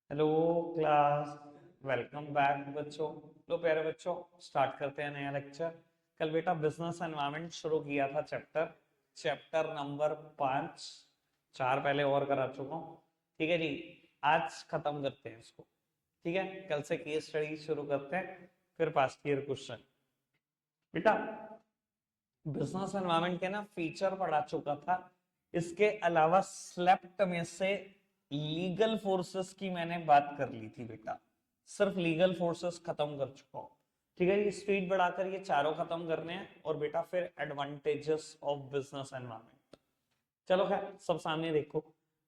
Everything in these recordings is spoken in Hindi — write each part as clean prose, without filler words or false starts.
Hello class. वेलकम बैक बच्चों। लो प्यारे बच्चों, स्टार्ट करते हैं नया लेक्चर। कल बेटा बिजनेस एनवायरनमेंट शुरू किया था, चैप्टर चैप्टर नंबर 5। 4 पहले और करा चुका हूँ। ठीक है जी, आज खत्म करते हैं इसको। ठीक है, कल से केस स्टडी शुरू करते हैं, फिर पास्ट ईयर क्वेश्चन। बेटा बिजनेस एनवायरनमेंट के ना फीचर पढ़ा चुका था। इसके अलावा स्लेप्ट में से लीगल फोर्सेस की मैंने बात कर ली थी बेटा। सिर्फ लीगल फोर्सेस खत्म कर चुका हूं। ठीक है, ये स्पीड बढ़ाकर ये चारों खत्म करने हैं, और बेटा फिर एडवांटेजेस ऑफ बिजनेस एनवायरनमेंट। चलो खैर, सब सामने देखो।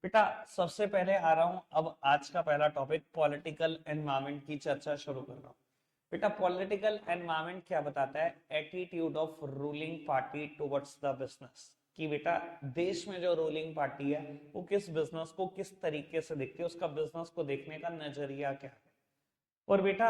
बेटा सबसे पहले आ रहा हूं, अब आज का पहला टॉपिक पॉलिटिकल एनवायरनमेंट की चर्चा शुरू कर रहा हूं। बेटा पॉलिटिकल एनवायरनमेंट क्या बताता है? Attitude of ruling party towards the business. कि बेटा देश में जो रूलिंग पार्टी है वो किस बिजनेस को किस तरीके से देखती है, उसका बिजनेस को देखने का नजरिया क्या है। और बेटा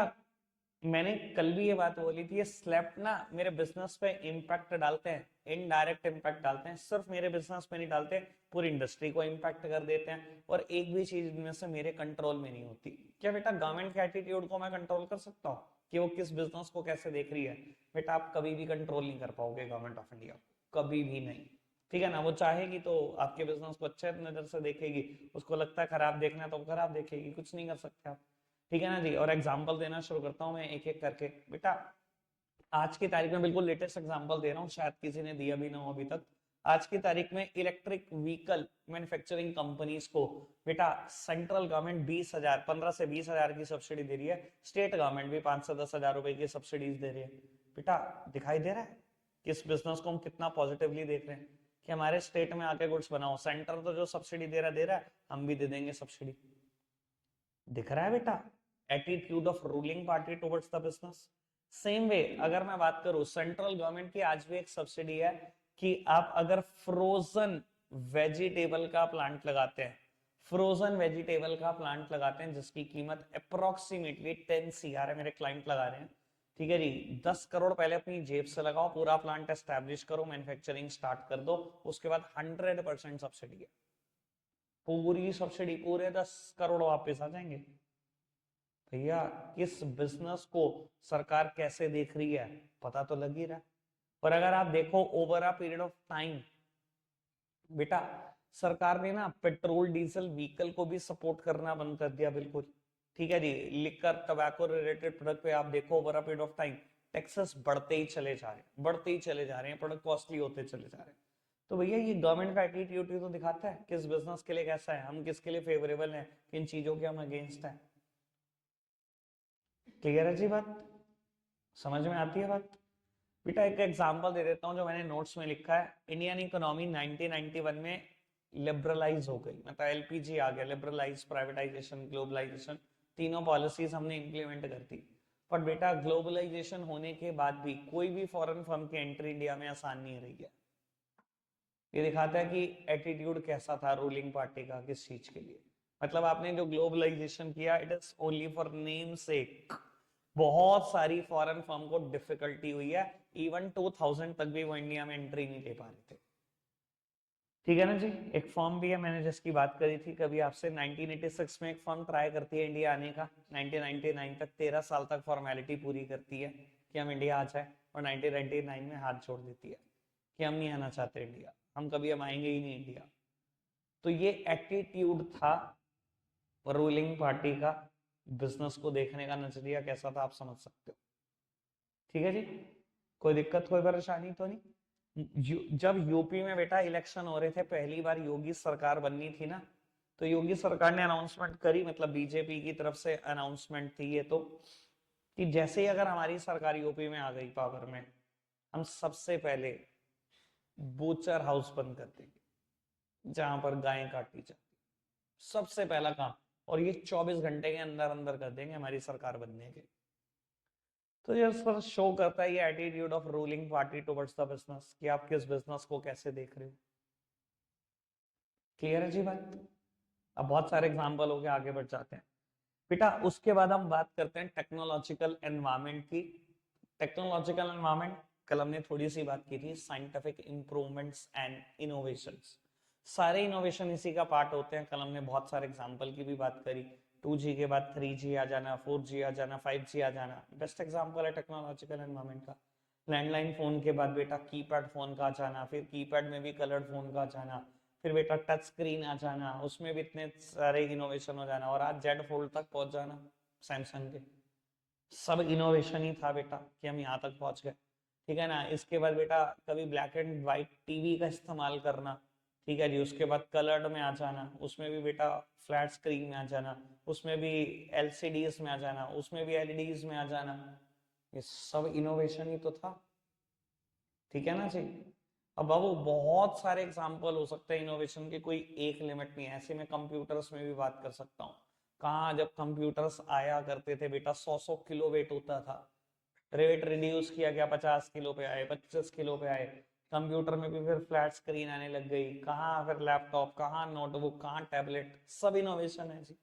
मैंने कल भी ये बात बोली थी, ये स्लैब ना मेरे बिजनेस पे इम्पैक्ट डालते हैं, इनडायरेक्ट इम्पैक्ट डालते हैं। सिर्फ मेरे बिजनेस पे नहीं डालते, पूरी इंडस्ट्री को इम्पैक्ट कर देते हैं। और एक भी चीज इनमें से मेरे कंट्रोल में नहीं होती। क्या बेटा गवर्नमेंट के एटीट्यूड को मैं कंट्रोल कर सकता हूँ कि वो किस बिजनेस को कैसे देख रही है? बेटा आप कभी भी कंट्रोल नहीं कर पाओगे गवर्नमेंट ऑफ इंडिया, कभी भी नहीं। ठीक है ना, वो चाहेगी तो आपके बिजनेस को अच्छे नजर से देखेगी, उसको लगता है खराब देखना है तो खराब देखेगी, कुछ नहीं कर सकते आप। ठीक है ना जी। और एग्जाम्पल देना शुरू करता हूं मैं एक एक करके। बेटा आज की तारीख में बिल्कुल लेटेस्ट एग्जांपल दे रहा हूँ, शायद किसी ने दिया भी ना हो अभी तक। आज की तारीख में इलेक्ट्रिक व्हीकल मैन्युफैक्चरिंग कंपनीज को बेटा सेंट्रल गवर्नमेंट 20,000 15 से 20,000 की सब्सिडी दे रही है। स्टेट गवर्नमेंट भी 5 से 10,000 रुपए की सब्सिडीज दे रही है। बेटा दिखाई दे रहा है कि इस बिजनेस को हम कितना पॉजिटिवली देख रहे हैं कि हमारे स्टेट में आके गुड्स बनाओ। सेंटर तो जो सब्सिडी दे रहा है, हम भी दे देंगे सब्सिडी। दिख रहा है बेटा attitude of ruling party towards the business. Same way अगर मैं बात करूं, सेंट्रल गवर्नमेंट की आज भी एक सब्सिडी है कि आप अगर फ्रोजन वेजिटेबल का प्लांट लगाते हैं, फ्रोजन वेजिटेबल का प्लांट लगाते हैं जिसकी कीमत अप्रोक्सीमेटली 10 CR है, मेरे क्लाइंट लगा रहे हैं। ठीक है जी, 10 करोड़ पहले अपनी जेब से लगाओ, पूरा प्लांट एस्टेब्लिश करो, मैन्युफैक्चरिंग स्टार्ट कर दो, उसके बाद 100% सब्सिडी है। पूरी सब्सिडी, पूरे 10 करोड़ वापस आ जाएंगे। भैया किस बिजनेस को सरकार कैसे देख रही है पता तो लग ही रहा है। पर अगर आप देखो over a period of time, बेटा सरकार ने ना पेट्रोल डीजल व्हीकल को भी सपोर्ट करना बंद कर दिया बिल्कुल। ठीक है जी, लिकर टबैको रिलेटेड प्रोडक्ट पे आप देखो over a period of time taxes बढ़ते ही चले जा रहे हैं, बढ़ते ही चले जा रहे हैं, प्रोडक्ट कॉस्टली होते चले जा रहे हैं। तो भैया ये गवर्नमेंट का एटीट्यूड तो दिखाता है किस बिजनेस के लिए कैसा है, हम किसके लिए फेवरेबल हैं, किन चीजों के हम अगेंस्ट हैं। क्लियर है जी बात? समझ में आती है बात? बेटा एक एग्जांपल दे देता हूं जो मैंने नोट्स में लिखा है। इंडियन इकोनॉमी 1991 में लिबरलाइज हो गई, मतलब एलपीजी आ गया, लिबरलाइज, प्राइवेटाइजेशन, ग्लोबलाइजेशन, तीनों पॉलिसीज हमने इंप्लीमेंट कर दी। पर बेटा ग्लोबलाइजेशन होने के बाद भी कोई भी फॉरेन फर्म की एंट्री इंडिया में आसान नहीं रही है। ये दिखाता है कि एटीट्यूड कैसा था रूलिंग पार्टी का किस चीज के लिए। मतलब आपने जो ग्लोबलाइजेशन किया it is only for name सेक। बहुत सारी फॉरेन फर्म को डिफिकल्टी हुई है, इवन 2000 तक भी वो इंडिया में एंट्री नहीं ले पा रहे थे। ठीक है ना जी। एक फर्म भी है मैंने जिसकी बात करी थी कभी आपसे, 1986 में एक फर्म ट्राई करती है इंडिया आने का, 1999 तक 13 साल तक फॉर्मेलिटी पूरी करती है कि हम इंडिया आ जाए, और 1999 में हाथ छोड़ देती है कि हम नहीं आना चाहते इंडिया, हम कभी हम आएंगे ही नहीं इंडिया। तो ये एटीट्यूड था रूलिंग पार्टी का, बिजनेस को देखने का नजरिया कैसा था आप समझ सकते हो। ठीक है जी, कोई दिक्कत कोई परेशानी तो नहीं? जब यूपी में बेटा इलेक्शन हो रहे थे, पहली बार योगी सरकार बननी थी ना, तो योगी सरकार ने अनाउंसमेंट करी, मतलब बीजेपी की तरफ से अनाउंसमेंट थी ये तो, कि जैसे ही अगर हमारी सरकार यूपी में आ गई पावर में, हम सबसे पहले बूचर हाउस बंद कर देंगे जहां पर गायें काटी जाती, सबसे पहला काम। और ये 24 घंटे के अंदर अंदर कर देंगे हमारी सरकार बनने के। तो ये सर शो करता है ये attitude of ruling party towards the business, कि आप किस बिजनेस को कैसे देख रहे हो। क्लियर है जी बात? अब बहुत सारे एग्जांपल हो गए, आगे बढ़ जाते हैं। बेटा उसके बाद हम बात करते हैं टेक्नोलॉजिकल एनवायरनमेंट की। टेक्नोलॉजिकल एनवायरनमेंट कल हमने थोड़ी सी बात की थी, साइंटिफिक इंप्रूवमेंट्स एंड इनोवेशंस। सारे इनोवेशन इसी का पार्ट होते हैं, कल हमने बहुत सारे एग्जांपल की भी बात करी। 2G के बाद 3G आ जाना, 4G आ जाना, 5G आ जाना, बेस्ट एग्जांपल है टेक्नोलॉजिकल एनवायरनमेंट का। लैंडलाइन फोन के बाद बेटा कीपैड फोन का आ जाना, फिर कीपैड में भी कलर्ड फोन का आ जाना, फिर बेटा टच स्क्रीन आ जाना, उसमें भी इतने सारे इनोवेशन हो जाना, और आज जेड फोल्ड तक पहुंच जाना सैमसंग के। सब इनोवेशन ही था बेटा कि हम यहाँ तक पहुंच गए, ठीक है ना। इसके बाद बेटा कभी ब्लैक एंड व्हाइट टीवी का इस्तेमाल करना, ठीक है जी। उसके बाद कलर्ड में आ जाना, उसमें भी बेटा फ्लैट स्क्रीन में आ जाना, उसमें भी एलसीडीज में आ जाना, उसमें भी एलईडीज में आ जाना, ये सब इनोवेशन ही तो था, ठीक है ना जी। अब बाबू बहुत सारे एग्जाम्पल हो सकते हैं इनोवेशन के, कोई एक लिमिट नहीं है। ऐसे में कंप्यूटर्स में भी बात कर सकता हूँ। कहाँ जब कंप्यूटर्स आया करते थे बेटा 100 किलो वेट होता था, वेट रिड्यूस किया गया, 50 किलो पे आए, 25 किलो पे आए। कंप्यूटर में भी फिर फ्लैट स्क्रीन आने लग गई, कहाँ फिर लैपटॉप, कहाँ नोटबुक, कहाँ टैबलेट, सब इनोवेशन है जी।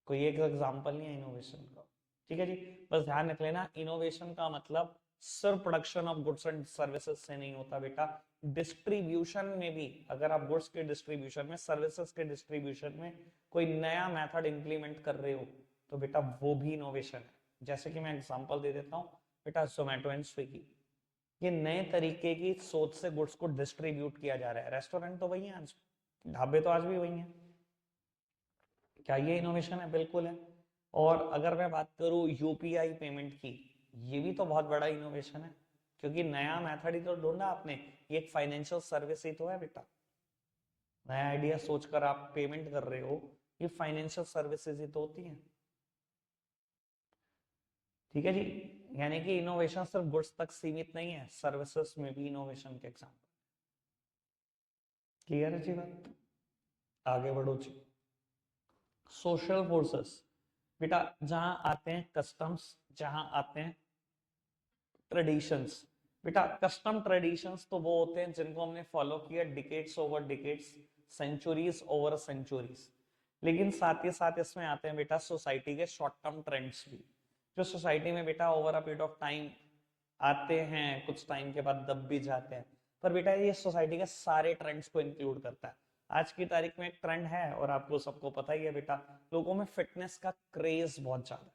कोई एक एग्जांपल नहीं है इनोवेशन का, ठीक है जी। बस ध्यान रख लेना, इनोवेशन का मतलब सिर्फ production of goods and services से नहीं होता बेटा, डिस्ट्रीब्यूशन में भी। अगर आप गुड्स के डिस्ट्रीब्यूशन में, सर्विसेज के डिस्ट्रीब्यूशन में कोई नया मेथड इंप्लीमेंट कर रहे हो तो बेटा वो भी इनोवेशन है। जैसे कि मैं एग्जांपल दे देता हूँ बेटा, जोमेटो एंड स्विगी, ये नए तरीके की सोच से गुड्स को डिस्ट्रीब्यूट किया जा रहा है। रेस्टोरेंट तो वही है आज, ढाबे तो आज भी वही हैं। क्या ये इनोवेशन है? बिल्कुल है। और अगर मैं बात करूं यूपीआई पेमेंट की, ये भी तो बहुत बड़ा इनोवेशन है, क्योंकि नया मेथड ही तो ढूंढा आपने। ये एक फाइनेंशियल सर्विस ही तो है बेटा, नया आइडिया सोचकर आप पेमेंट कर रहे हो, ये फाइनेंशियल सर्विसेज ही तो होती हैं, ठीक है जी। यानी कि इनोवेशन सिर्फ गुड्स तक सीमित नहीं है, सर्विसेज में भी इनोवेशन के एग्जाम्पल। क्लियर है जी बात? आगे बढ़ो जी। सोशल फोर्सेस बेटा, जहां आते हैं कस्टम्स, जहां आते हैं ट्रेडिशंस। बेटा कस्टम ट्रेडिशंस तो वो होते हैं जिनको हमने फॉलो किया decades over decades, centuries over centuries. लेकिन साथ ही साथ इसमें आते हैं बेटा सोसाइटी के शॉर्ट टर्म ट्रेंड्स भी, जो सोसाइटी में बेटा over a period of time आते हैं, कुछ टाइम के बाद दब भी जाते हैं। पर बेटा ये सोसाइटी के सारे ट्रेंड्स को इंक्लूड करता है। आज की तारीख में एक ट्रेंड है, और आपको सबको पता ही है बेटा, लोगों में फिटनेस का क्रेज बहुत ज्यादा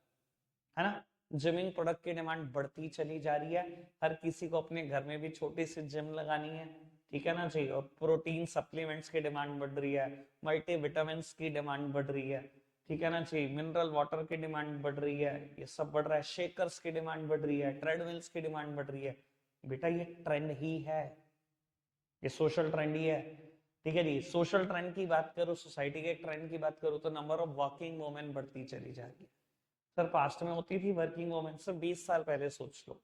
है ना। जिमिंग प्रोडक्ट की डिमांड बढ़ती चली जा रही है, हर किसी को अपने घर में भी छोटी सी जिम लगानी है, ठीक है ना जी। और प्रोटीन सप्लीमेंट्स की डिमांड बढ़ रही है, मल्टी विटामिन की डिमांड बढ़ रही है, ठीक है ना जी। मिनरल वाटर की डिमांड बढ़ रही है, ये सब बढ़ रहा है। शेकर्स की डिमांड बढ़ रही है, ट्रेडमिल्स की डिमांड बढ़ रही है। बेटा ये ट्रेंड ही है, ये सोशल ट्रेंड ही है, ठीक है जी। सोशल ट्रेंड की बात करो, सोसाइटी के ट्रेंड की बात करो, तो नंबर ऑफ वर्किंग वुमेन बढ़ती चली जा रही है। सर पास्ट में होती थी वर्किंग वुमेन, सर 20 साल पहले सोच लो,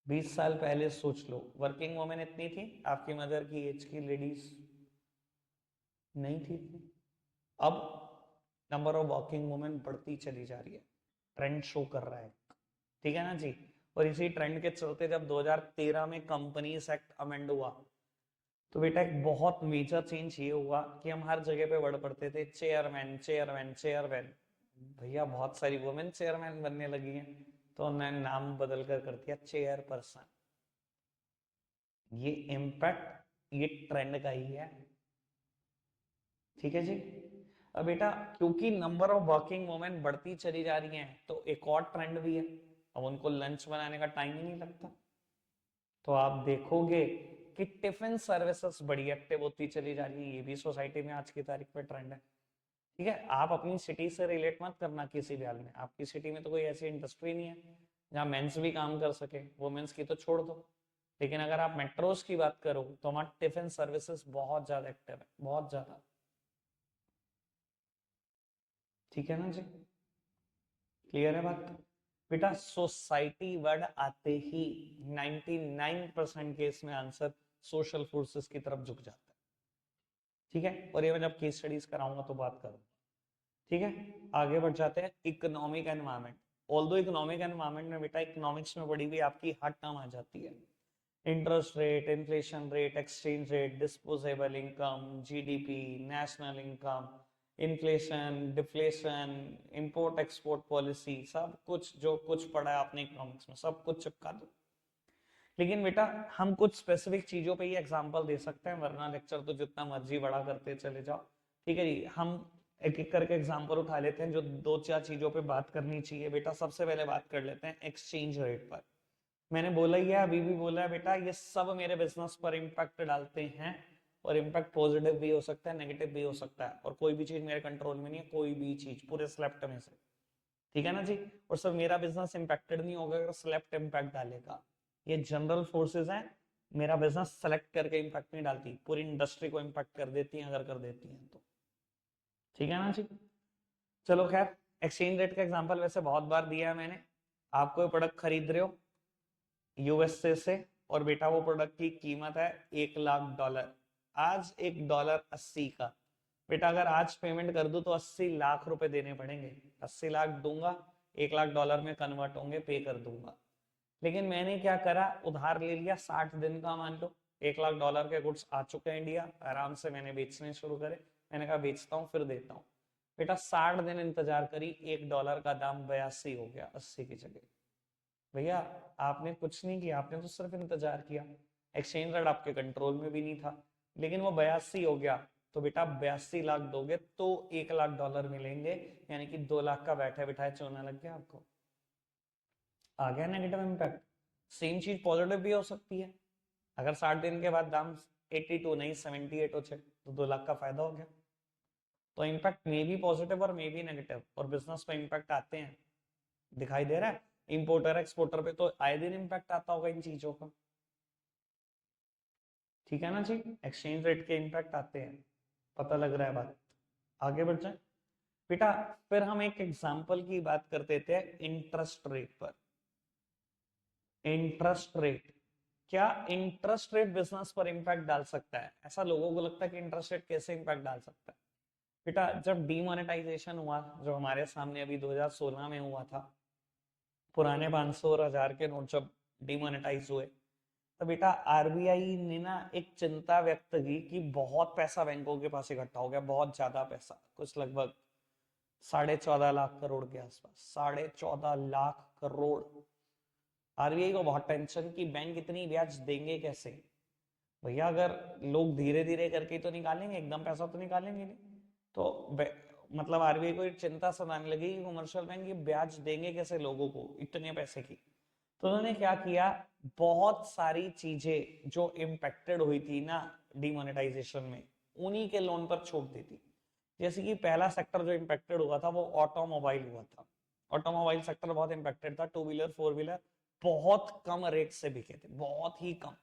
20 साल पहले सोच लो, वर्किंग वुमेन इतनी थी, आपकी मदर की एज की लेडीज नहीं थी। अब नंबर ऑफ वर्किंग वुमेन बढ़ती चली जा रही है, ट्रेंड शो कर रहा है, ठीक है ना जी। और इसी ट्रेंड के चलते जब 2013 में कंपनीज एक्ट अमेंड हुआ, तो बेटा एक बहुत मेजर चेंज ये हुआ कि हम हर जगह पे बढ़ पड़ते थे चेयरमैन चेयरमैन चेयरमैन, भैया बहुत सारी वुमेन चेयरमैन बनने लगी हैं, तो उन्होंने नाम बदल कर दिया चेयरपर्सन। ये इम्पैक्ट ये ट्रेंड का ही है, ठीक है जी। अब बेटा क्योंकि नंबर ऑफ वर्किंग वुमेन बढ़ती चली जा रही हैं, तो एक और ट्रेंड भी है, अब उनको लंच बनाने का टाइम ही नहीं लगता। तो आप देखोगे कि टिफिन सर्विसेज बड़ी एक्टिव होती चली जा रही है, ये भी सोसाइटी में आज की तारीख पे ट्रेंड है, ठीक है। आप अपनी सिटी से रिलेट मत करना किसी भी हाल में, आपकी सिटी में तो कोई ऐसी इंडस्ट्री नहीं है जहाँ मेंस भी काम कर सके, वुमेन्स की तो छोड़ दो। लेकिन अगर आप मेट्रोस की बात करो तो वहां टिफिन सर्विसेज बहुत ज्यादा एक्टिव है, बहुत ज्यादा, ठीक है ना जी। क्लियर है बात? बेटा सोसाइटी वर्ड आते ही 99% केस में आंसर सोशल फोर्सेस की तरफ झुक जाता है, ठीक है। और ये मैं जब केस स्टडीज कराऊंगा तो बात करूंगा, ठीक है। आगे बढ़ जाते हैं economic environment. Although economic environment में बेटा इकोनॉमिक्स में पढ़ी हुई आपकी हर टर्म आ जाती है, interest rate, inflation rate, exchange rate, disposable income, GDP, national income, inflation, deflation, import export policy, सब कुछ जो कुछ पढ़ा है आपने इकोनॉमिक्स में सब कुछ चिपका दो। लेकिन बेटा हम कुछ स्पेसिफिक चीजों पे ही एग्जांपल दे सकते हैं, वरना लेक्चर तो जितना मर्जी बड़ा करते चले जाओ, ठीक है जी। हम एक एक करके एग्जांपल उठा लेते हैं जो दो चार चीजों पे बात करनी चाहिए बेटा। सबसे पहले बात कर लेते हैं एक्सचेंज रेट पर। मैंने बोला ही है, अभी भी बोला है बेटा, ये सब मेरे बिजनेस पर इम्पैक्ट डालते हैं, और इम्पैक्ट पॉजिटिव भी हो सकता है, नेगेटिव भी हो सकता है, और कोई भी चीज मेरे कंट्रोल में नहीं है, कोई भी चीज पूरे स्लेप्ट में से, ठीक है ना जी। और सब मेरा बिजनेस इम्पैक्टेड नहीं होगा अगर स्लेप्ट इम्पैक्ट डालेगा। ये जनरल फोर्सेस हैं, मेरा बिजनेस सेलेक्ट करके इम्पैक्ट नहीं डालती, पूरी इंडस्ट्री को इम्पैक्ट कर देती हैं अगर कर देती हैं तो, ठीक है ना जी। चलो खैर, एक्सचेंज रेट का एग्जांपल वैसे बहुत बार दिया है मैंने। आप कोई प्रोडक्ट खरीद रहे हो यूएसए से, और बेटा वो प्रोडक्ट की कीमत है $1,00,000। आज $1 80 का। बेटा अगर आज पेमेंट कर दूं तो 80 लाख रुपए देने पड़ेंगे। 80 लाख दूंगा, $1,00,000 में कन्वर्ट होंगे, पे कर दूंगा। लेकिन मैंने क्या करा, उधार ले लिया 60 दिन का, मान लो $1,00,000 के गुड्स आ चुके हैं इंडिया, आराम से मैंने बेचने शुरू करे। मैंने कहा बेचता हूँ फिर देता हूँ। बेटा 60 दिन इंतजार करी, $1 का दाम 82 हो गया 80 की जगह। भैया आपने कुछ नहीं किया, आपने तो सिर्फ इंतजार किया, एक्सचेंज रेट आपके कंट्रोल में भी नहीं था, लेकिन वो 82 हो गया। तो बेटा 82 लाख दोगे तो $1,00,000 मिलेंगे, यानी कि 2 लाख का बैठे बिठाए चोना लग गया आपको। आ गया नेगेटिव इम्पैक्ट। सेम चीज पॉजिटिव भी हो सकती है। अगर 60 दिन के बाद दाम 82 नहीं 78 हो जाए तो 2 लाख का फायदा हो गया। तो इम्पैक्ट मे बी पॉजिटिव और मे बी नेगेटिव, और बिजनेस पे इम्पैक्ट आते हैं, दिखाई दे रहा है। इंपोर्टर एक्सपोर्टर पे तो आए दिन इम्पैक्ट आता होगा इन चीजों का, ठीक है ना जी। एक्सचेंज रेट के इम्पैक्ट आते हैं, पता लग रहा है बात। आगे बढ़ जाए बेटा, फिर हम एक एग्जांपल की बात करते थे इंटरेस्ट रेट पर। इंटरेस्ट रेट, क्या इंटरेस्ट रेट बिजनेस पर इम्पैक्ट डाल सकता है? ऐसा लोगों को लगता है कि इंटरेस्ट रेट कैसे इम्पैक्ट डाल सकता है। बेटा जब डीमोनेटाइजेशन हुआ, जो हमारे सामने अभी 2016 में हुआ था, पुराने 500 और 1000 के नोट जब डीमोनेटाइज हुए, तो बेटा आरबीआई ने ना एक चिंता व्यक्त की कि बहुत पैसा बैंकों के पास इकट्ठा हो गया, बहुत ज्यादा पैसा, कुछ लगभग 14.5 लाख करोड़ के आसपास, 14.5 लाख करोड़। आरबीआई को बहुत टेंशन कि बैंक इतनी ब्याज देंगे कैसे। भैया अगर लोग धीरे धीरे करके तो निकालेंगे, एकदम पैसा तो निकालेंगे नहीं। तो मतलब आरबीआई को चिंता सताने लगी कि कमर्शियल बैंक ये ब्याज देंगे कैसे लोगों को इतने पैसे की। तो उन्होंने क्या किया, बहुत सारी चीजें जो इम्पेक्टेड हुई थी ना डिमोनेटाइजेशन में, उन्हीं के लोन पर छूट दी थी। जैसे कि पहला सेक्टर जो इम्पेक्टेड हुआ था वो ऑटोमोबाइल हुआ था। ऑटोमोबाइल सेक्टर बहुत इम्पेक्टेड था, 2 व्हीलर 4 व्हीलर बहुत कम रेट से बिके थे, बहुत ही कम,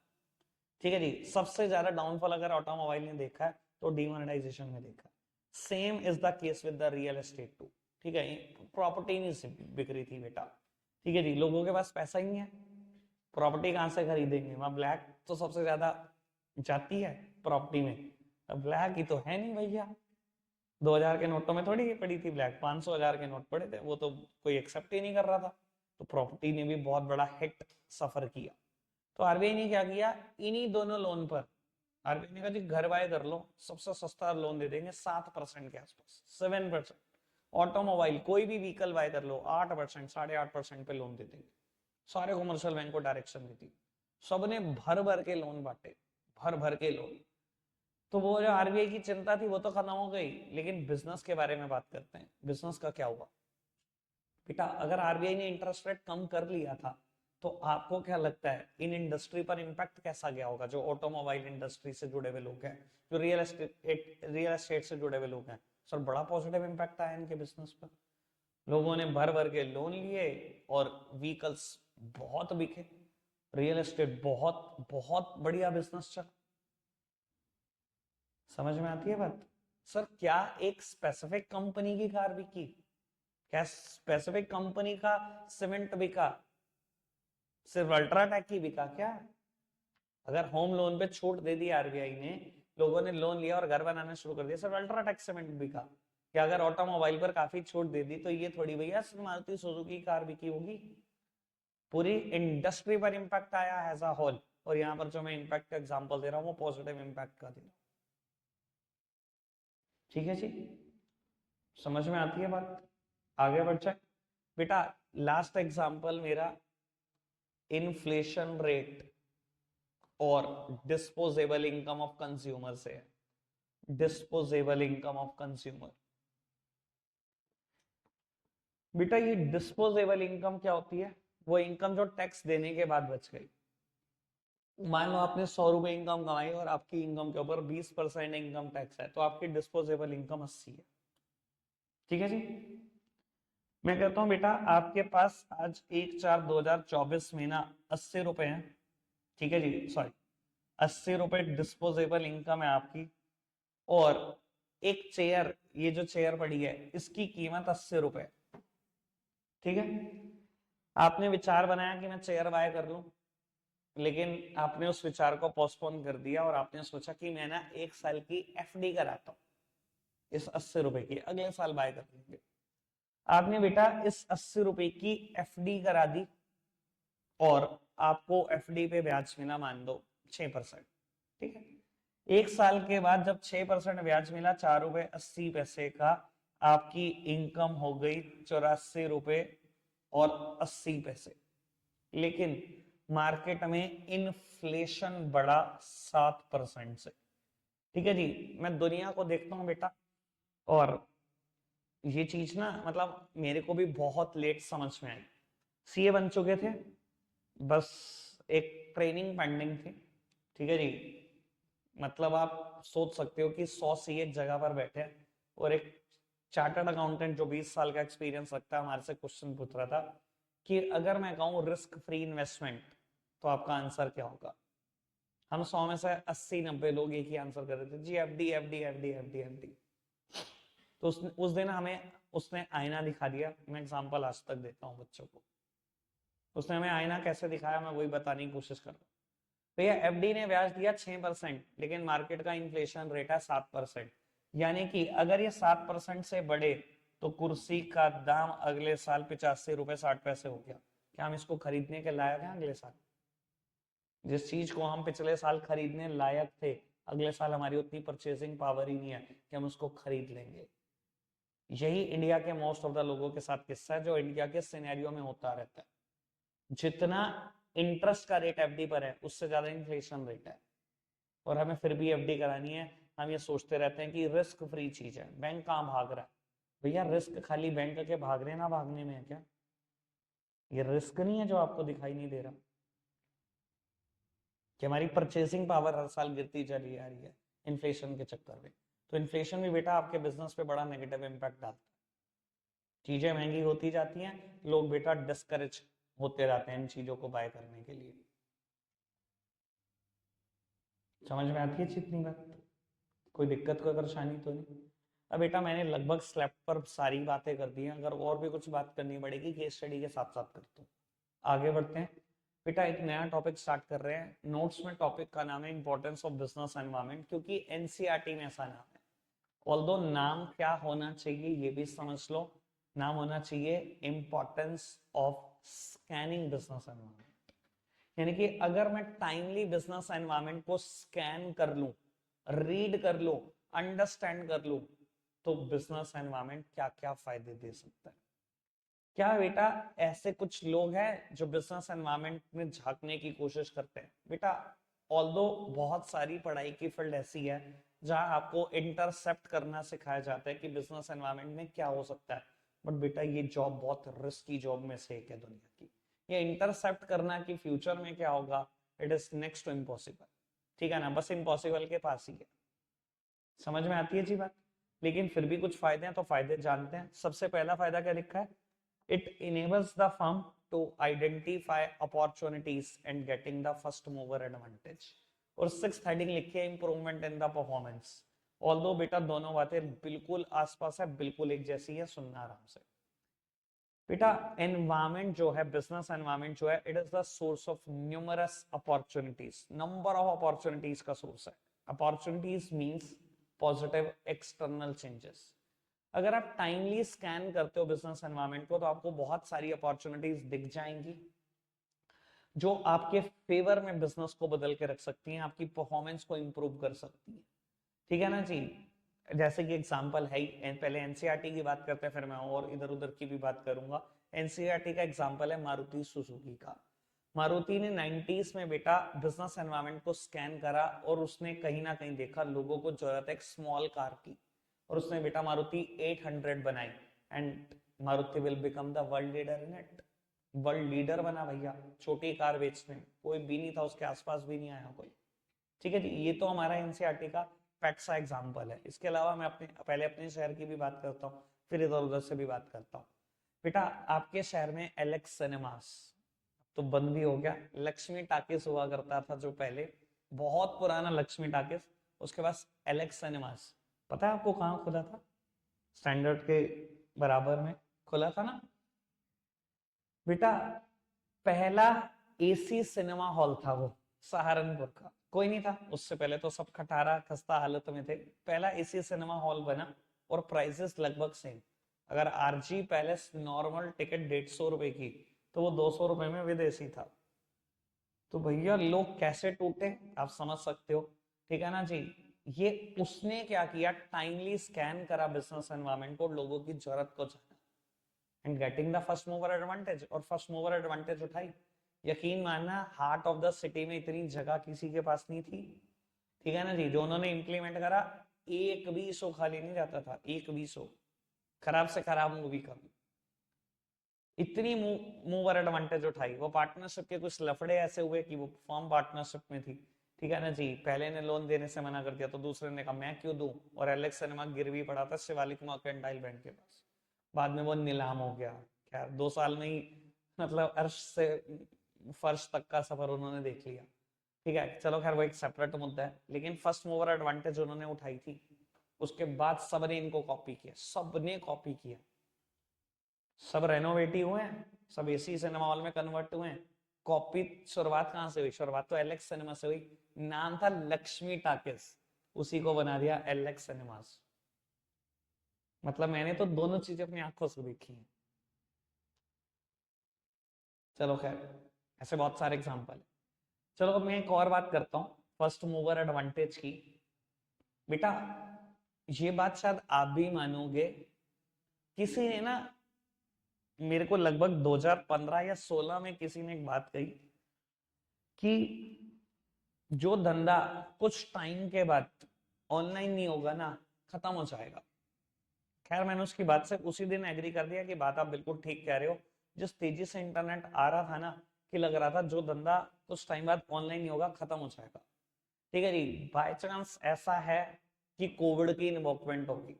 ठीक है जी। सबसे ज्यादा डाउनफॉल अगर ऑटोमोबाइल ने देखा है तो डिमोनेटाइजेशन में देखा। Same is the case with the real estate too, ठीक है। प्रॉपर्टी नहीं बिक रही थी बेटा, ठीक है जी, लोगों के पास पैसा ही नहीं है, प्रॉपर्टी कहां से खरीदेंगे, वहां ब्लैक तो सबसे ज्यादा जाती है प्रॉपर्टी में, अब ब्लैक ही तो है नहीं भैया। 2000 के नोटों में थोड़ी पड़ी थी ब्लैक, 500 1000 के नोट पड़े थे, वो तो कोई एक्सेप्ट ही नहीं कर रहा था। तो प्रॉपर्टी ने भी बहुत बड़ा हिट सफर किया। तो आरबीआई ने क्या किया, इन्हीं दोनों लोन पर आरबीआई ने कहा जी घर बाय कर लो, सबसे सस्ता लोन दे देंगे 7% के आसपास, 7%। ऑटोमोबाइल कोई भी व्हीकल बाय कर लो 8%, 8.5% पे लोन दे देंगे। सारे कमर्शियल बैंक को डायरेक्शन दी थी, सबने भर भर के लोन बांटे, भर भर के लोन। तो वो जो आरबीआई की चिंता थी वो तो खत्म हो गई, लेकिन बिजनेस के बारे में बात करते हैं, बिजनेस का क्या हुआ। बेटा अगर आरबीआई ने इंटरेस्ट रेट कम कर लिया था तो आपको क्या लगता है इन इंडस्ट्री पर इंपैक्ट कैसा गया होगा, जो ऑटोमोबाइल इंडस्ट्री से जुड़े हुए लोग हैं, जो रियल एस्टेट से जुड़े हुए लोग हैं। सर बड़ा पॉजिटिव इंपैक्ट आया इनके बिजनेस पर, लोगों ने भर भर के लोन लिए और व्हीकल्स बहुत बिके, रियल एस्टेट बहुत बहुत बढ़िया बिजनेस चला। समझ में आती है बात। सर क्या एक स्पेसिफिक कंपनी की कार बिकी, क्या स्पेसिफिक कंपनी का सीमेंट बिका, सिर्फ अल्ट्राटेक की बिका क्या? अगर होम लोन पे छूट दे दी आरबीआई ने, लोगों ने लोन लिया और घर बनाना शुरू कर दिया, सिर्फ अल्ट्राटेक सीमेंट बिका क्या? अगर ऑटोमोबाइल पर काफी छूट दे दी तो ये थोड़ी भैया मारुति सुजुकी कार बिकी होगी, पूरी इंडस्ट्री पर इंपैक्ट आया एज अ होल। और यहाँ पर जो मैं इंपैक्ट का एग्जांपल दे रहा हूँ वो पॉजिटिव इंपैक्ट का दे रहा हूँ, ठीक है जी। समझ में आती है बात। आगे बढ़ जाए बेटा, लास्ट एग्जांपल मेरा इन्फ्लेशन रेट और डिस्पोजेबल इनकम ऑफ कंज्यूमर से है। डिस्पोजेबल इनकम ऑफ कंज्यूमर, बेटा ये डिस्पोजेबल इनकम क्या होती है? वो इनकम जो टैक्स देने के बाद बच गई। मान लो आपने 100 रुपए इनकम कमाई और आपकी इनकम के ऊपर 20% इनकम टैक्स है, तो आपकी डिस्पोजेबल इनकम 80 है। ठीक है जी। मैं कहता हूं बेटा आपके पास आज 1/4/2024 महीना 80 रुपए है। ठीक है जी, सॉरी 80 रुपए डिस्पोजेबल इनकम है आपकी। और एक चेयर, ये जो चेयर पड़ी है इसकी कीमत 80 रुपए। ठीक है, आपने विचार बनाया कि मैं चेयर बाय कर लूं, लेकिन आपने उस विचार को पोस्टपोन कर दिया और आपने सोचा कि मैं ना 1 साल की एफडी कराता हूँ इस 80 रुपए की, अगले साल बाय कर लेंगे। आपने बेटा इस 80 रुपए की एफडी करा दी और आपको एफडी पे ब्याज मिला मान दो 6%। ठीक है, 1 साल के बाद जब 6% ब्याज मिला, 4 रुपए 80 पैसे का, आपकी इनकम हो गई 84 रुपए और 80 पैसे। लेकिन मार्केट में इन्फ्लेशन बढ़ा 7% से। ठीक है जी, मैं दुनिया को देखता हूं बेटा, और ये चीज ना मतलब मेरे को भी बहुत लेट समझ में आई। सीए बन चुके थे, बस एक ट्रेनिंग पेंडिंग थी। ठीक है जी, मतलब आप सोच सकते हो कि 100 सी एक जगह पर बैठे और एक चार्टर्ड अकाउंटेंट जो 20 साल का एक्सपीरियंस रखता है हमारे से क्वेश्चन पूछ रहा था कि अगर मैं कहूं रिस्क फ्री इन्वेस्टमेंट तो आपका आंसर क्या होगा। हम 100 में से 80-90 लोग एक ही आंसर कर रहे थे, जी FD FD FD FD FD. तो उस दिन हमें उसने आईना दिखा दिया। मैं एग्जांपल आज तक देता हूँ बच्चों को। उसने हमें आईना कैसे दिखाया मैं वही बताने की कोशिश कर रहा हूँ। भैया एफडी ने ब्याज दिया 6%, लेकिन मार्केट का इन्फ्लेशन रेट है 7%। यानी कि अगर ये 7% से बढ़े तो कुर्सी का दाम अगले साल 85 रुपए 60 पैसे हो गया। क्या हम इसको खरीदने के लायक हैं अगले साल? जिस चीज को हम पिछले साल खरीदने लायक थे, अगले साल हमारी उतनी परचेसिंग पावर ही नहीं है कि हम उसको खरीद लेंगे। यही इंडिया के मोस्ट ऑफ द लोगों के साथ किस्सा है जो इंडिया के सिनेरियो में होता रहता है। जितना इंटरेस्ट का रेट एफडी पर है उससे ज्यादा इन्फ्लेशन रेट है, और हमें फिर भी एफडी करानी है। हम ये सोचते रहते हैं कि रिस्क फ्री चीज है, बैंक कहाँ भाग रहा है। भैया रिस्क खाली बैंक के भागने ना भागने में है क्या? ये रिस्क नहीं है जो आपको दिखाई नहीं दे रहा कि हमारी परचेसिंग पावर हर साल गिरती चली आ रही है इन्फ्लेशन के चक्कर में। तो इन्फ्लेशन भी बेटा आपके बिजनेस पे बड़ा नेगेटिव इम्पैक्ट डालता है। चीजें महंगी होती जाती हैं, लोग बेटा डिस्करेज होते रहते हैं इन चीजों को बाय करने के लिए। समझ में आती है जितनी बात? कोई दिक्कत कोई परेशानी तो नहीं? अब बेटा मैंने लगभग स्लैब पर सारी बातें कर दी हैं, अगर और भी कुछ बात करनी पड़ेगी केस स्टडी के साथ साथ करता हूँ। आगे बढ़ते हैं बेटा, एक नया टॉपिक स्टार्ट कर रहे हैं। नोट्स में टॉपिक का नाम है इंपॉर्टेंस ऑफ बिजनेस एनवायरनमेंट, क्योंकि एनसीईआरटी में ऐसा नाम है। ऑल्दो नाम क्या होना चाहिए ये भी समझ लो, नाम होना चाहिए importance of scanning business environment. यानी कि अगर मैं टाइमली बिजनेस एनवायरनमेंट को स्कैन कर लूं, रीड कर लूं, अंडरस्टैंड कर लूं, तो बिजनेस एनवायरनमेंट क्या क्या फायदे दे सकता है। क्या बेटा ऐसे कुछ लोग हैं जो बिजनेस एनवायरनमेंट में झांकने की कोशिश करते हैं? बेटा ऑल्दो बहुत सारी पढ़ाई की फील्ड ऐसी है जहां आपको इंटरसेप्ट करना सिखाया जाता है कि बिजनेस एनवायरनमेंट में क्या हो सकता है, बट बेटा ये जॉब बहुत रिस्की जॉब में से एक है दुनिया की। ये इंटरसेप्ट करना कि फ्यूचर में क्या होगा, it is next to impossible. ठीक है ना, बस इम्पॉसिबल के पास ही है। समझ में आती है जी बात? लेकिन फिर भी कुछ फायदे हैं, तो फायदे जानते हैं। सबसे पहला फायदा क्या लिखा है? It enables the firm to identify opportunities and getting the first mover advantage. और सिक्स्थ हेडिंग लिखी है improvement in the performance. Although बेटा दोनों बातें बिल्कुल आसपास है, बिल्कुल एक जैसी है, सुनना आराम से। बेटा एनवायरमेंट जो है, बिजनेस एनवायरमेंट जो है, it is the source of numerous opportunities. Number of opportunities का सोर्स है। Opportunities means positive external changes. अगर आप टाइमली स्कैन करते हो बिजनेस एनवायरनमेंट को तो आपको बहुत सारी अपॉर्चुनिटीज दिख जाएंगी जो आपके फेवर में बिजनेस को बदल के रख सकती हैं, आपकी परफॉर्मेंस को इंप्रूव कर सकती हैं। ठीक है ना जी? जैसे कि एग्जांपल है, पहले एनसीईआरटी की बात करते हैं, फिर मैं और इधर उधर की भी बात करूंगा। एनसीईआरटी का एग्जांपल है मारुति सुजुकी का। मारुति ने 90s में बेटा बिजनेस एनवायरनमेंट को स्कैन करा और उसने कहीं ना कहीं देखा लोगों को जरूरत है एक स्मॉल कार की, और उसने बेटा मारुति 800 बनाई। And Maruti will become the world leader in it. World leader बना भैया छोटी कार बेचने में, कोई भी नहीं था उसके आसपास भी नहीं आया कोई। ठीक है जी, ये तो हमारा एनसीईआरटी का पेट सा एग्जाम्पल है। इसके अलावा मैं पहले अपने शहर की भी बात करता हूँ, फिर इधर उधर से भी बात करता हूँ। बेटा आपके शहर में एलेक्स सिनेमास तो बंद भी हो गया, लक्ष्मी टाकिस हुआ करता था जो पहले, बहुत पुराना लक्ष्मी टाकिस, उसके पास एलेक्स सिनेमास। पता है आपको कहाँ खुला था? स्टैंडर्ड के बराबर में खुला था ना बेटा। पहला एसी सिनेमा हॉल था वो सहारनपुर का, कोई नहीं था उससे पहले तो सब खटारा खस्ता हालत में थे। पहला एसी सिनेमा हॉल बना और प्राइसेस लगभग सेम। अगर आरजी पैलेस नॉर्मल टिकट 150 रुपए की तो वो 200 रुपए में विदेशी था। तो भैया लोग कैसे टूटे आप समझ सकते हो, ठीक है ना जी। ये उसने क्या किया, टाइमली स्कैन करा बिजनेस एनवायरनमेंट को, लोगों की जरूरत को जाना and getting the first mover advantage, और फर्स्ट मूवर एडवांटेज उठाई। यकीन मानना हार्ट ऑफ द सिटी में इतनी जगह किसी के पास नहीं थी, ठीक है ना जी। जो उन्होंने इंप्लीमेंट करा, एक भी शो खाली नहीं जाता था, एक भी शो, खराब से खराब मूवी का भी। इतनी मूवर एडवांटेज उठाई। वो पार्टनरशिप के कुछ लफड़े ऐसे हुए कि वो फॉर्म पार्टनरशिप में थी, ठीक है ना जी। पहले ने लोन देने से मना कर दिया तो दूसरे ने कहा मैं क्यों दूं, और एलेक्स सिनेमा गिरवी पड़ा था शिवालिक मर्केंटाइल बैंक के पास। बाद में वो नीलाम हो गया। खैर 2 साल में ही मतलब अर्श से फर्श तक का सफर उन्होंने देख लिया, ठीक है। चलो खैर वो एक सेपरेट मुद्दा है, लेकिन फर्स्ट मूवर एडवांटेज उन्होंने उठाई थी। उसके बाद सबने इनको कॉपी किया, सबने कॉपी किया, सब रेनोवेटिव हुए, सब एसी सिनेमा हॉल में कन्वर्ट हुए। कॉपी शुरुआत कहां से हुई? शुरुआत तो एलेक्स सिनेमा से हुई। नाम था लक्ष्मी टाकिस, उसी को बना दिया एलेक्स सिनेमास। मतलब मैंने तो दोनों चीजें अपनी आंखों से देखी हैं। चलो खैर ऐसे बहुत सारे एग्जांपल है। चलो अब मैं एक और बात करता हूँ फर्स्ट मूवर एडवांटेज की। बेटा ये बात शायद आप भी मानोगे, किसी ने ना मेरे को लगभग 2015 या 16 में किसी ने एक बात कही कि जो धंधा कुछ टाइम के बाद ऑनलाइन नहीं होगा ना, खत्म हो जाएगा। खैर मैंने उसकी बात से उसी दिन एग्री कर दिया कि बात आप बिल्कुल ठीक कह रहे हो। जिस तेजी से इंटरनेट आ रहा था ना, कि लग रहा था जो धंधा कुछ टाइम बाद ऑनलाइन नहीं होगा खत्म हो जाएगा। ठीक है जी, बाय चांस ऐसा है कि कोविड की इन्वॉल्वमेंट होगी,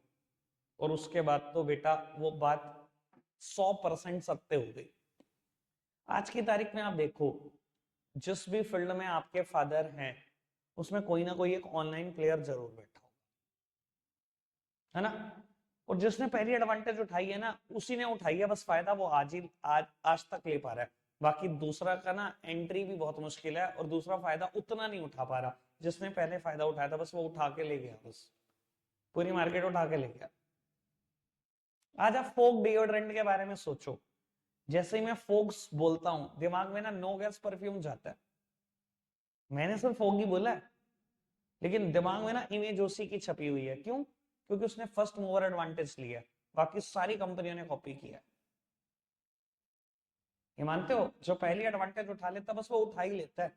और उसके बाद तो बेटा वो बात 100% सत्य हो गई। आज की तारीख में आप देखो, जिस भी फील्ड में आपके फादर हैं उसमें कोई ना कोई एक ऑनलाइन प्लेयर जरूर बैठा हो, है ना। और जिसने पहली एडवांटेज उठाई है ना, उसी ने उठाई है, बस फायदा वो आज तक ले पा रहा है। बाकी दूसरा का ना एंट्री भी बहुत मुश्किल है, और दूसरा फायदा उतना नहीं उठा पा रहा जिसने पहले फायदा उठाया था। बस वो उठा के ले गया, बस पूरी मार्केट उठा के ले गया। आज आप फोक डिओड्रेंट के बारे में सोचो, जैसे ही मैं फोक्स बोलता हूं दिमाग में ना नो गैस परफ्यूम जाता है। मैंने सिर्फ फोक ही बोला है, लेकिन दिमाग में ना इमेज उसी की छपी हुई है। क्यों? क्योंकि उसने फर्स्ट मूवर एडवांटेज लिया, बाकी सारी कंपनियों ने कॉपी किया। ये मानते हो, जो पहली एडवांटेज उठा लेता बस वो उठा ही लेता है,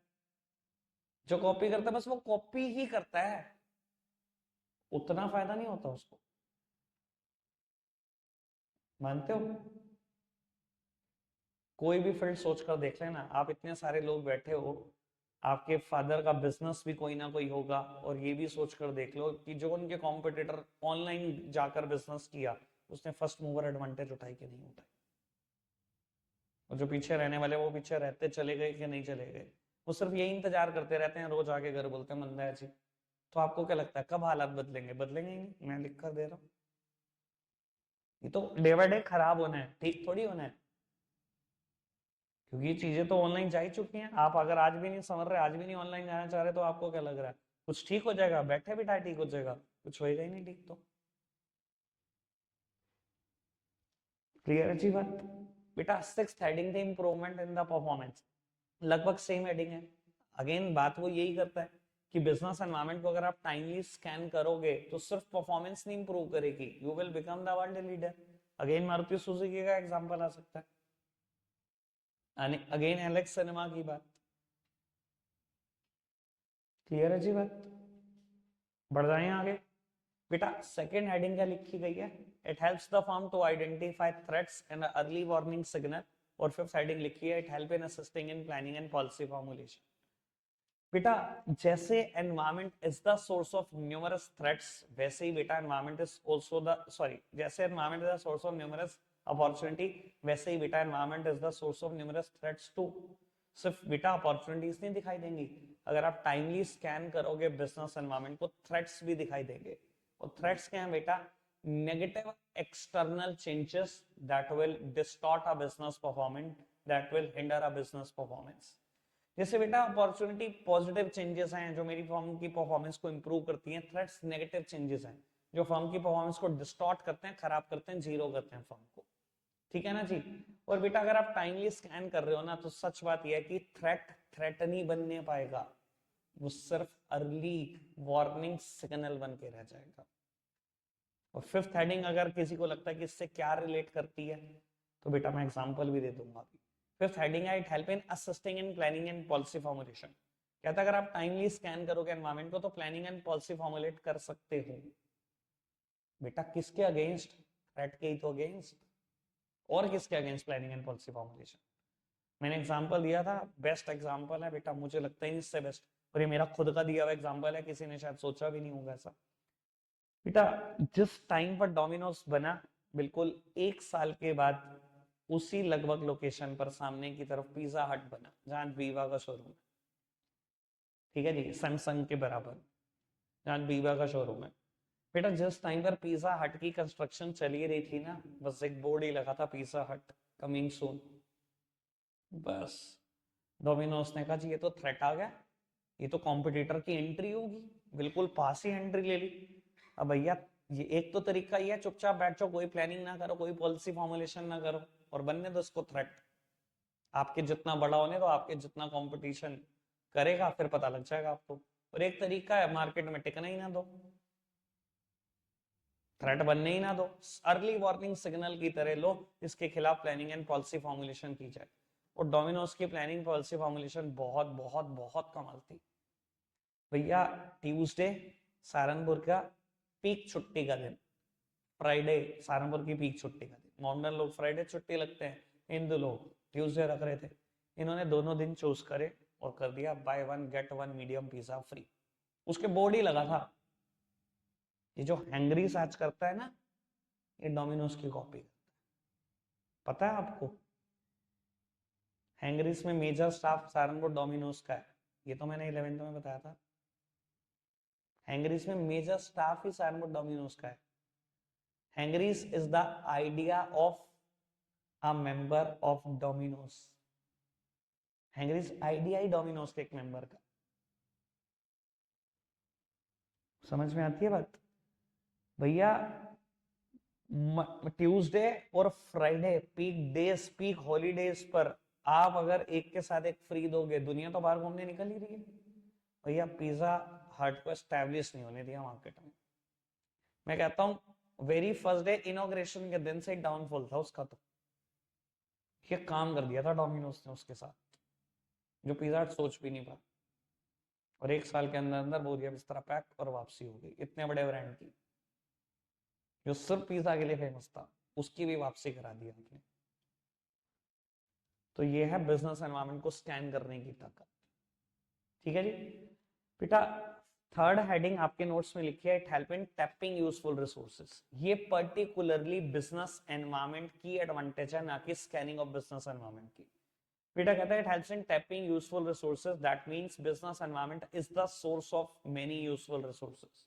जो कॉपी करता है बस वो कॉपी ही करता है, उतना फायदा नहीं होता उसको। मानते हो? कोई भी फील्ड सोचकर देख लेना, आप इतने सारे लोग बैठे हो, आपके फादर का बिजनेस भी कोई ना कोई होगा, और ये भी सोचकर देख लो कि जो उनके कॉम्पिटिटर ऑनलाइन जाकर बिजनेस किया, उसने फर्स्ट मूवर एडवांटेज उठाई कि नहीं उठाई। और जो पीछे रहने वाले वो पीछे रहते चले गए कि नहीं चले गए, वो सिर्फ यही इंतजार करते रहते हैं, रोज आके घर बोलते हैं मंदा है जी। तो आपको क्या लगता है कब हालात बदलेंगे? बदलेंगे ही नहीं, मैं लिख कर दे रहा हूँ। ये तो डे बाय डे खराब होना है, ठीक थोड़ी होना है। क्योंकि ये चीजें तो ऑनलाइन जा ही चुकी हैं। आप अगर आज भी नहीं समझ रहे, आज भी नहीं ऑनलाइन जाना चाह रहे, तो आपको क्या लग रहा है कुछ ठीक हो जाएगा? बैठे बिठाए ठीक हो जाएगा? कुछ होएगा ही नहीं ठीक। तो क्लियर अच्छी बात। बेटा सिक्स्थ हेडिंग थे इंप्रूवमेंट इन द परफॉर्मेंस, लगभग सेम हेडिंग है। अगेन बात वो यही करता है कि बिजनेस एनवायरनमेंट को अगर आप टाइमली स्कैन करोगे तो सिर्फ परफॉर्मेंस नहीं इंप्रूव करेगी, you will become the world leader. Again Maruti Suzuki का एग्जांपल आ सकता है, अगेन एलेक्स सिनेमा की बात। क्लियर है जी बात? बढ़ जाए आगे। बेटा सेकेंड हेडिंग क्या लिखी गई है, it helps the firm to identify threats and early warning signal, और फिफ्थ हेडिंग लिखी है, it help in assisting in planning and policy formulation. बेटा जैसे environment is the source of numerous threats, वैसे ही बेटा एनवायरनमेंट इज आल्सो द जैसे environment is the source of numerous opportunity, वैसे ही बेटा environment is the source of numerous threats too. सिर्फ बेटा अपॉर्चुनिटीज नहीं दिखाई देंगी, अगर आप टाइमली स्कैन करोगे बिजनेस एनवायरनमेंट को, थ्रेट्स भी दिखाई देंगे। और थ्रेट्स क्या है बेटा, negative external changes that will distort a business performance, that will hinder a business performance. जैसे बेटा अपॉर्चुनिटी पॉजिटिव चेंजेस हैं जो मेरी फर्म की परफॉर्मेंस को इंप्रूव करती हैं, थ्रेट्स नेगेटिव चेंजेस हैं जो फर्म की परफॉर्मेंस को डिस्टॉर्ट करते हैं, खराब करते हैं, जीरो करते हैं फर्म को। ठीक है ना जी। और बेटा अगर आप टाइमली स्कैन कर रहे हो ना, तो सच बात यह है कि थ्रेट नहीं बनने पाएगा, वो सिर्फ अर्ली वार्निंग सिग्नल बन के रह जाएगा। और फिफ्थ हेडिंग अगर किसी को लगता है कि इससे क्या रिलेट करती है, तो बेटा मैं एग्जांपल भी दे दूंगा अभी। फिफ्थ हेडिंग है, it help in assisting in planning and policy formulation. कहता है अगर आप टाइमली स्कैन करोगे एनवायरनमेंट को, तो प्लानिंग एंड पॉलिसी फॉर्मुलेट कर सकते हो। बेटा किसके अगेंस्ट, थ्रेट के ही तो अगेंस्ट। और किसके against planning and policy formulation? मैंने एग्जांपल दिया था, बेस्ट एग्जांपल है बेटा, मुझे लगता है इससे बेस्ट, और ये मेरा खुद का दिया हुआ एग्जांपल है, किसी ने शायद सोचा भी नहीं होगा ऐसा। बेटा जिस टाइम पर डोमिनोज बना, बिल्कुल एक साल के बाद उसी लगभग लोकेशन पर सामने की तरफ पिज्जा हट बना, जहां वीवा का शोरूम है। ठीक है जी, सैमसंग के बराबर जहां वीवा का शोरूम है। बेटा जिस टाइम पर पिज्जा हट की कंस्ट्रक्शन चली रही थी ना, बस एक बोर्ड ही लगा था, पिज्जा हट कमिंग सून। बस डोमिनोज ने कहा जी ये तो थ्रेट आ गया, ये तो कॉम्पिटिटर की एंट्री होगी, बिल्कुल पास ही एंट्री ले ली। अब भैया ये एक तो तरीका ये है, चुपचाप बैठ जाओ, कोई प्लानिंग ना करो, कोई पॉलिसी फॉर्मुलेशन ना करो, और बनने दो इसको थ्रेट। आपके जितना बड़ा होने दो, आपके जितना कंपटीशन करेगा फिर पता लग जाएगा आपको। और एक तरीका है, मार्केट में टिकना ही ना दो, थ्रेट बनने ही ना दो, अर्ली वार्निंग सिग्नल की तरह लो, इसके खिलाफ प्लानिंग एंड पॉलिसी फॉर्मुलेशन की जाए। और डोमिनोज की प्लानिंग पॉलिसी फॉर्मुलेशन बहुत बहुत बहुत कमाल थी भैया। ट्यूसडे सहारनपुर का पीक छुट्टी का दिन, फ्राइडे सहारनपुर की पीक छुट्टी का दिन, मॉडर्न लोग फ्राइडे छुट्टी लगते हैं, हिंदू लोग ट्यूसडे रख रहे थे। इन्होंने दोनों दिन चूज करे और कर दिया by one get one medium pizza free. उसके बोर्ड ही लगा था, ये जो हैंगरी सर्च करता है ना, ये डोमिनोज की कॉपी करता है। पता है आपको हैंगरीज में मेजर स्टाफ सहारनपुर डोमिनोज का है, ये तो मैंने 11th में बताया था। हैंगरीज में मेजर स्टाफ ही सहारनपुर डोमिनोज का है। Hungries is the idea of a member of Domino's. Hungries idea ही डोमिनोज के एक मेंबर का। समझ में आती है बात भैया? ट्यूसडे और Friday peak days, peak holidays पर आप अगर एक के साथ एक फ्री दोगे, दुनिया तो बाहर घूमने निकल ही रही है भैया। पिज्जा हट को एस्टैब्लिश नहीं होने दिया मार्केट में। मैं कहता हूं वेरी फर्स्ट डे इनॉग्रेशन के दिन से डाउनफॉल था उसका, तो ये काम कर दिया था डोमिनोज ने उसके साथ, जो पिज्जा हट सोच भी नहीं पा। और एक साल के अंदर अंदर बोरिया बिस्तरा पैक और वापसी हो गई, इतने बड़े ब्रांड की जो सिर्फ पिज्जा के लिए फेमस था, उसकी भी वापसी करा दी हमने। तो ये है बिजनेस एनवायरनमेंट को स्कैन करने की ताकत। ठीक है जी बेटा, थर्ड हेडिंग आपके नोट्स में लिखी है, it help in tapping useful resources. ये पर्टिकुलरली बिजनेस एनवायरनमेंट की एडवांटेज है, ना कि स्कैनिंग ऑफ बिजनेस एनवायरनमेंट की। बेटा कहता है it helps in tapping useful resources, that means business environment is the source of many useful resources.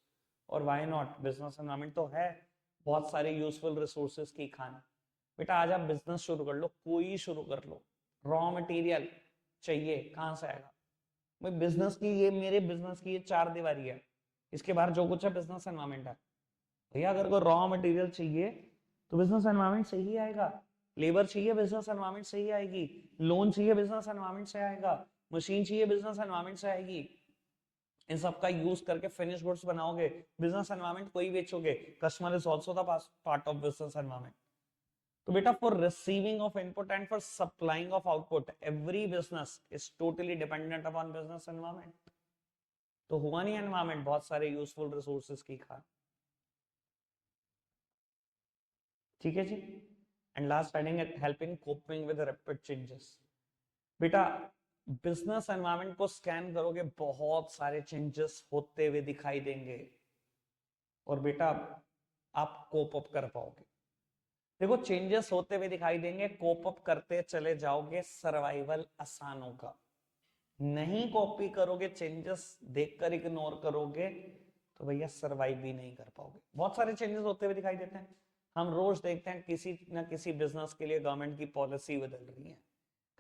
और व्हाई नॉट, बिजनेस एनवायरनमेंट तो है बहुत सारे यूजफुल रिसोर्सेज की खान। बेटा आज आप बिजनेस शुरू कर लो, कोई शुरू कर लो, रॉ मटेरियल चाहिए कहां से आएगा भाई? बिजनेस की ये, मेरे बिजनेस की ये चार दीवारी है, इसके बाहर जो कुछ है बिजनेस एनवायरनमेंट है भैया। अगर कोई रॉ मटेरियल चाहिए तो बिजनेस एनवायरनमेंट से ही आएगा, लेबर चाहिए बिजनेस एनवायरनमेंट से ही आएगी, लोन चाहिए बिजनेस एनवायरनमेंट से आएगा, मशीन चाहिए बिजनेस एनवायरनमेंट से आएगी। इन सब का यूज करके फिनिश गुड्स बनाओगे, बिजनेस एनवायरनमेंट को ही बेचोगे। Customer is also the part of business environment. तो बेटा for receiving of input and for supplying of output, every business is totally dependent upon business environment. तो हुआ नहीं एनवायरनमेंट बहुत सारे यूजफुल रिसोर्सेज की खान। ठीक है जी। एंड लास्ट हेडिंग है help in coping with rapid changes. बेटा बिजनेस एनवायरनमेंट को स्कैन करोगे, बहुत सारे चेंजेस होते हुए दिखाई देंगे और बेटा आप कोप अप कर पाओगे। देखो चेंजेस होते हुए दिखाई देंगे, कोप अप करते चले जाओगे, सर्वाइवल आसान होगा। नहीं कॉपी करोगे, चेंजेस देखकर इग्नोर करोगे, तो भैया सर्वाइव भी नहीं कर पाओगे। बहुत सारे चेंजेस होते हुए दिखाई देते हैं, हम रोज देखते हैं किसी ना किसी बिजनेस के लिए गवर्नमेंट की पॉलिसी बदल रही है,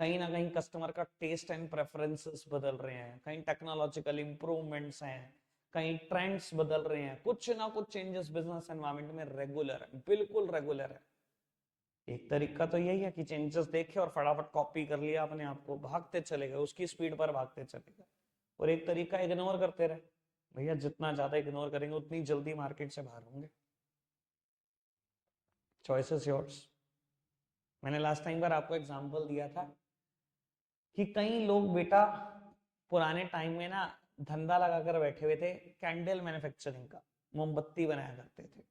कहीं ना कहीं कस्टमर का टेस्ट एंड प्रेफरेंसेस बदल रहे हैं, कहीं टेक्नोलॉजिकल इंप्रूवमेंट्स हैं, कहीं ट्रेंड्स बदल रहे हैं, कुछ ना कुछ चेंजेस बिजनेस एनवायरनमेंट में रेगुलर है, बिल्कुल रेगुलर है। एक तरीका तो यही है कि चेंजेस देखे और फटाफट कॉपी कर लिया अपने आप को, भागते चले गए, उसकी स्पीड पर भागते चले गए। और एक तरीका इग्नोर करते रहे। भैया जितना ज्यादा इग्नोर करेंगे उतनी जल्दी मार्केट से बाहर होंगे। Choice is yours. मैंने लास्ट टाइम पर आपको एग्जांपल दिया था कि कई लोग बेटा पुराने टाइम में ना धंधा लगाकर बैठे हुए थे कैंडल मैन्युफैक्चरिंग का, मोमबत्ती बनाया करते थे।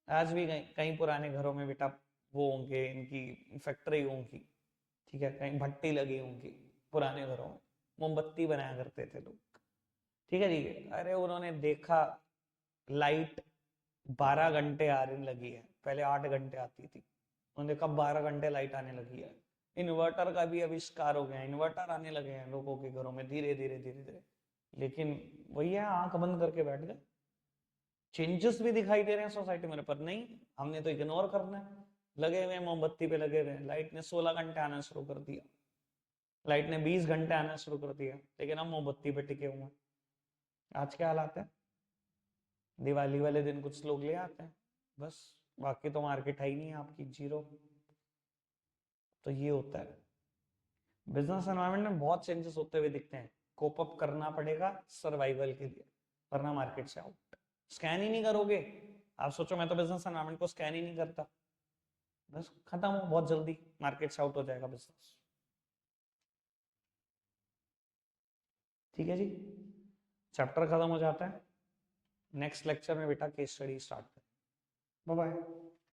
आज भी कई पुराने घरों में बेटा वो होंगे, इनकी फैक्ट्री होंगी, ठीक है, कहीं भट्टी लगी होंगी पुराने घरों में, मोमबत्ती बनाया करते थे लोग। ठीक है जी। अरे उन्होंने देखा लाइट 12 घंटे आने लगी है, पहले 8 घंटे आती थी, उन्होंने देखा 12 घंटे लाइट आने लगी है। इन्वर्टर का भी आविष्कार हो गया, इन्वर्टर आने लगे हैं लोगों के घरों में धीरे धीरे धीरे धीरे। लेकिन वही है, आंख बंद करके बैठ गए। चेंजेस भी दिखाई दे रहे हैं सोसाइटी में, पर नहीं, हमने तो इग्नोर करना है। लगे हुए मोमबत्ती पे लगे हुए, लाइट ने 16 घंटे आना शुरू कर दिया, लाइट ने 20 घंटे आना शुरू कर दिया, लेकिन हम मोमबत्ती पे टिके हुए हैं। आज क्या हालात है, दिवाली वाले दिन कुछ लोग ले आते हैं बस, बाकी तो मार्केट है ही नहीं आपकी, जीरो। तो ये होता है बिजनेस एनवायरनमेंट में, बहुत चेंजेस होते हुए दिखते हैं, कोप अप करना पड़ेगा सर्वाइवल के लिए, वरना मार्केट से आउट। स्कैन ही नहीं करोगे, आप सोचो मैं तो बिजनेस एनवायरनमेंट को स्कैन ही नहीं करता, बस खत्म हो, बहुत जल्दी मार्केट से आउट हो जाएगा बिजनेस। ठीक है जी, चैप्टर खत्म हो जाता है। नेक्स्ट लेक्चर में बेटा केस स्टडी स्टार्ट करें। Bye bye.